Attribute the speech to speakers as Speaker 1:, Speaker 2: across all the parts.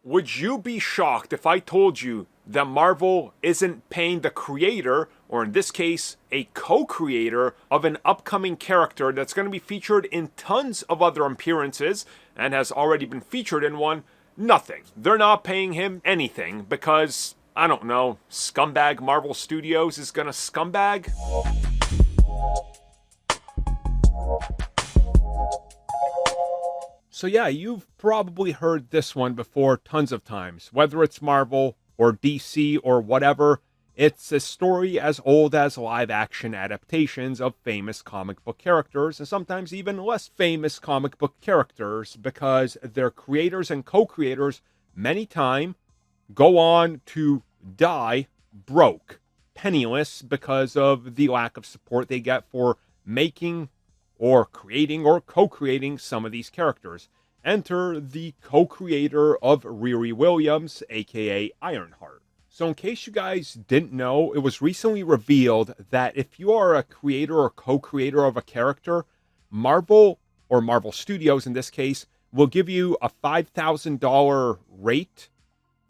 Speaker 1: Would you be shocked if I told you that Marvel isn't paying the creator, or in this case, a co-creator of an upcoming character that's going to be featured in tons of other appearances and has already been featured in one? Nothing. They're not paying him anything because, I don't know, scumbag Marvel Studios is gonna scumbag? So yeah, you've probably heard this one before tons of times. Whether it's Marvel or DC or whatever, it's a story as old as live-action adaptations of famous comic book characters, and sometimes even less famous comic book characters, because their creators and co-creators many times go on to die broke, penniless, because of the lack of support they get for making or creating or co-creating some of these characters. Enter the co-creator of Riri Williams, aka Ironheart. So in case you guys didn't know, it was recently revealed that if you are a creator or co-creator of a character, Marvel, or Marvel Studios in this case, will give you a $5,000 rate.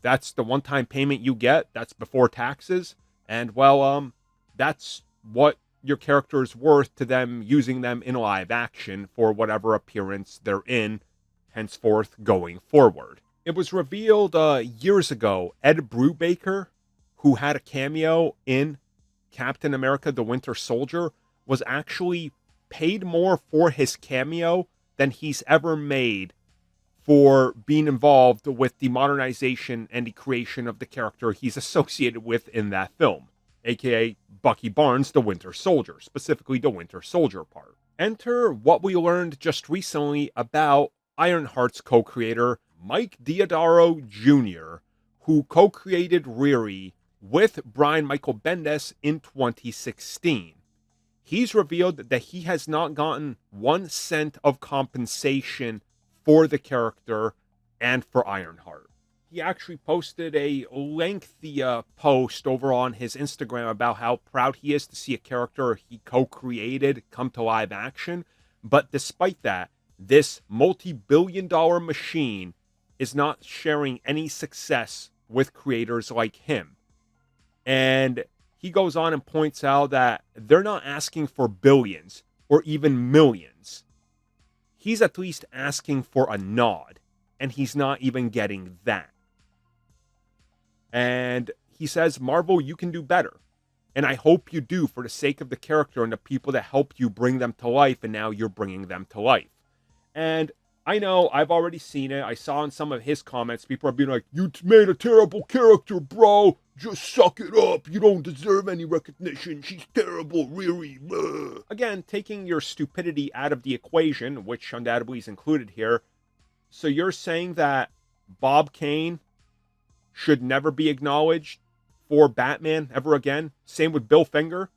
Speaker 1: That's the one-time payment you get. That's before taxes. And well, that's what your character is worth to them using them in live action for whatever appearance they're in, henceforth going forward. It was revealed years ago, Ed Brubaker, who had a cameo in Captain America the Winter Soldier, was actually paid more for his cameo than he's ever made for being involved with the modernization and the creation of the character he's associated with in that film, aka Bucky Barnes, the Winter Soldier, specifically the Winter Soldier part. Enter what we learned just recently about Ironheart's co-creator, Mike Deodato Jr., who co-created Riri with Brian Michael Bendis in 2016. He's revealed that he has not gotten 1 cent of compensation for the character and for Ironheart. He actually posted a lengthy post over on his Instagram about how proud he is to see a character he co-created come to live action. But despite that, this multi-billion-dollar machine is not sharing any success with creators like him. And he goes on and points out that they're not asking for billions or even millions. He's at least asking for a nod, and he's not even getting that. And he says, Marvel, you can do better. And I hope you do, for the sake of the character and the people that helped you bring them to life, and now you're bringing them to life. And I know, I've already seen it. I saw in some of his comments, people are being like, you made a terrible character, bro. Just suck it up. You don't deserve any recognition. She's terrible, Riri. Blah. Again, taking your stupidity out of the equation, which undoubtedly is included here. So you're saying that Bob Kane should never be acknowledged for Batman ever again? Same with Bill Finger?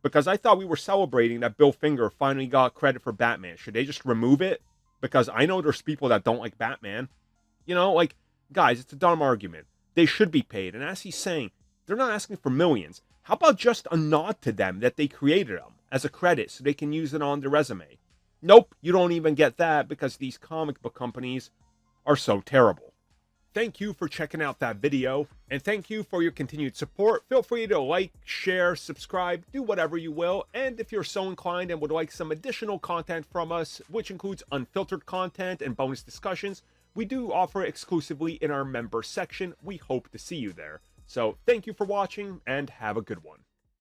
Speaker 1: Because I thought we were celebrating that Bill Finger finally got credit for Batman. Should they just remove it? Because I know there's people that don't like Batman. You know, like, guys, it's a dumb argument. They should be paid. And as he's saying, they're not asking for millions. How about just a nod to them that they created them as a credit so they can use it on their resume? Nope, you don't even get that because these comic book companies are so terrible. Thank you for checking out that video, and thank you for your continued support. Feel free to like, share, subscribe, do whatever you will, and if you're so inclined and would like some additional content from us, which includes unfiltered content and bonus discussions, we do offer exclusively in our member section. We hope to see you there. So thank you for watching, and have a good one.